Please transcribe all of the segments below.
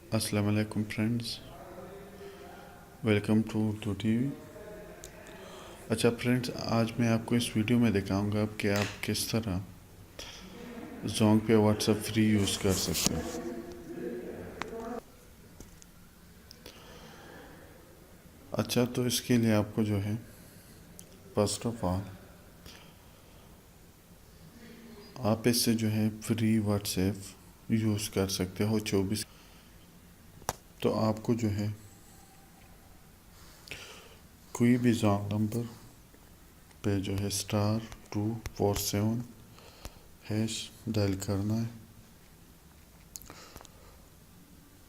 अस्सलाम वालेकुम friends, welcome to Urdu TV. अच्छा फ्रेंड्स, आज मैं आपको इस वीडियो में दिखाऊंगा कि आप किस तरह जोंग पे व्हाट्सएप फ्री यूज़ कर सकते हो। अच्छा, तो इसके लिए आपको जो है, फर्स्ट ऑफ ऑल आप इससे जो है फ्री व्हाट्सएप यूज़ कर सकते हो 24। तो आपको जो है कोई भी जोंग नंबर पे जो है *247# डायल करना है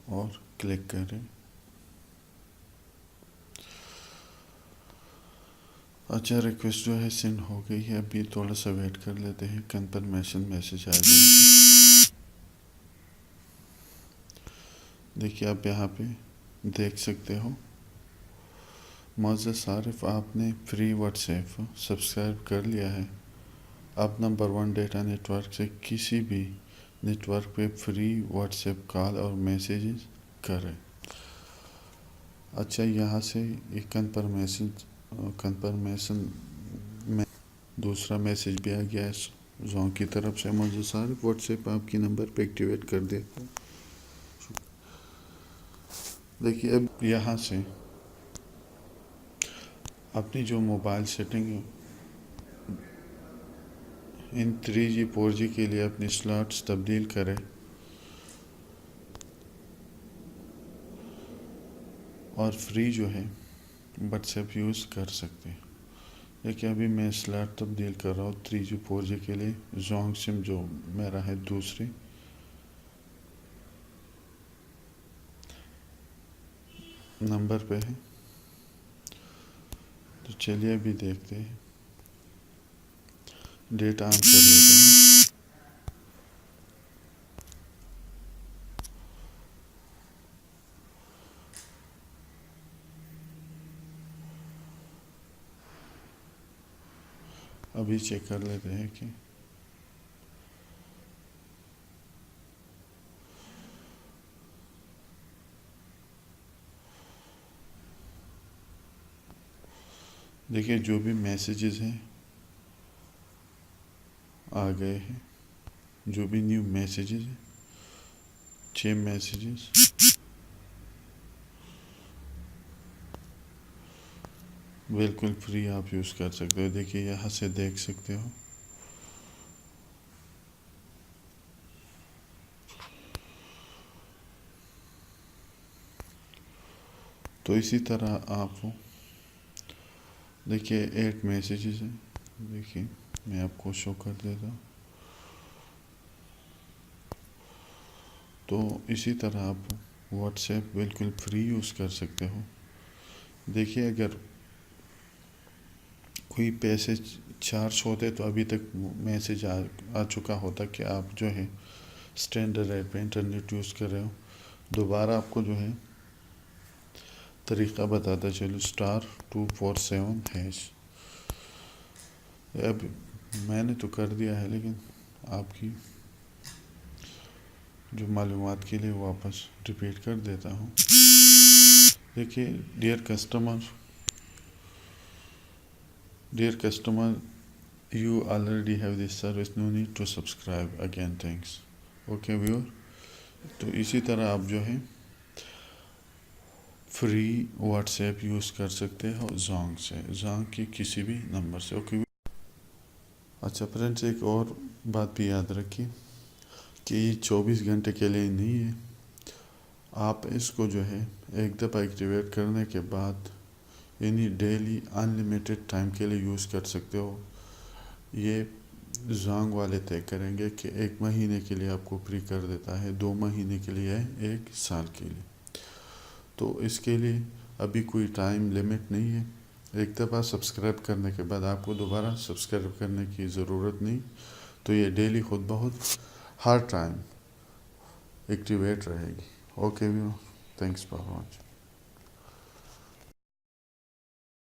और क्लिक करें। अच्छा, रिक्वेस्ट जो है सेंड हो गई है। अभी थोड़ा सा वेट कर लेते हैं, कंफर्मेशन मैसेज आ जाएगी। देखिए, आप यहाँ पे देख सकते हो, मुअज़्ज़ज़ आरिफ, आपने फ्री व्हाट्सएप सब्सक्राइब कर लिया है। आप नंबर 1 डेटा नेटवर्क से किसी भी नेटवर्क पे फ्री व्हाट्सएप कॉल और मैसेजेस करें। अच्छा, यहाँ से एक कंफर्मेशन में दूसरा मैसेज भी आ गया है जोंग की तरफ से। मुझे सारे व्हाट्सएप आपके नंबर पे एक्टिवेट कर देता है। देखिए, अब यहाँ से अपनी जो मोबाइल सेटिंग है, इन 3G 4G के लिए अपनी स्लॉट्स तब्दील करें और फ्री जो है व्हाट्सएप यूज़ कर सकते हैं। देखिए, अभी मैं स्लॉट तब्दील कर रहा हूँ 3G 4G के लिए। जोंग सिम जो मेरा है दूसरे नंबर पे है। तो चलिए अभी देखते हैं, डेटा ऑन कर लेते हैं। अभी चेक कर लेते हैं कि देखिए, जो भी मैसेजेस हैं आ गए हैं। जो भी न्यू मैसेजेस हैं, 6 मैसेजेस बिल्कुल फ्री आप यूज़ कर सकते हो। देखिए, यहाँ से देख सकते हो। तो इसी तरह आप देखिए 8 मैसेजेस हैं। देखिए, मैं आपको शो कर देता हूँ। तो इसी तरह आप व्हाट्सएप बिल्कुल फ्री यूज़ कर सकते हो। देखिए, अगर कोई पैसे चार्ज होते तो अभी तक मैसेज आ चुका होता कि आप जो है स्टैंडर्ड रेट पे इंटरनेट यूज़ कर रहे हो। दोबारा आपको जो है तरीक़ा बताता चलो, *247#। अब मैंने तो कर दिया है, लेकिन आपकी जो मालूमात के लिए वापस रिपीट कर देता हूँ। देखिए, dear customer, you already have this service, no need to subscribe again, thanks। Okay viewer, तो इसी तरह आप जो है फ्री व्हाट्सएप यूज़ कर सकते हो जोंग से, जोंग के किसी भी नंबर से। ओके। अच्छा फ्रेंड्स, एक और बात भी याद रखिए कि ये 24 घंटे के लिए नहीं है। आप इसको जो है एक दफ़ा एक्टिवेट करने के बाद यानी डेली अनलिमिटेड टाइम के लिए यूज़ कर सकते हो। ये जोंग वाले तय करेंगे कि 1 महीने के लिए आपको फ्री कर देता है, 2 महीने के लिए, 1 साल के लिए। तो इसके लिए अभी कोई टाइम लिमिट नहीं है। एक दफ़ा सब्सक्राइब करने के बाद आपको दोबारा सब्सक्राइब करने की ज़रूरत नहीं। तो ये डेली खुद बहुत हर टाइम एक्टिवेट रहेगी। Okay view, thanks for watching.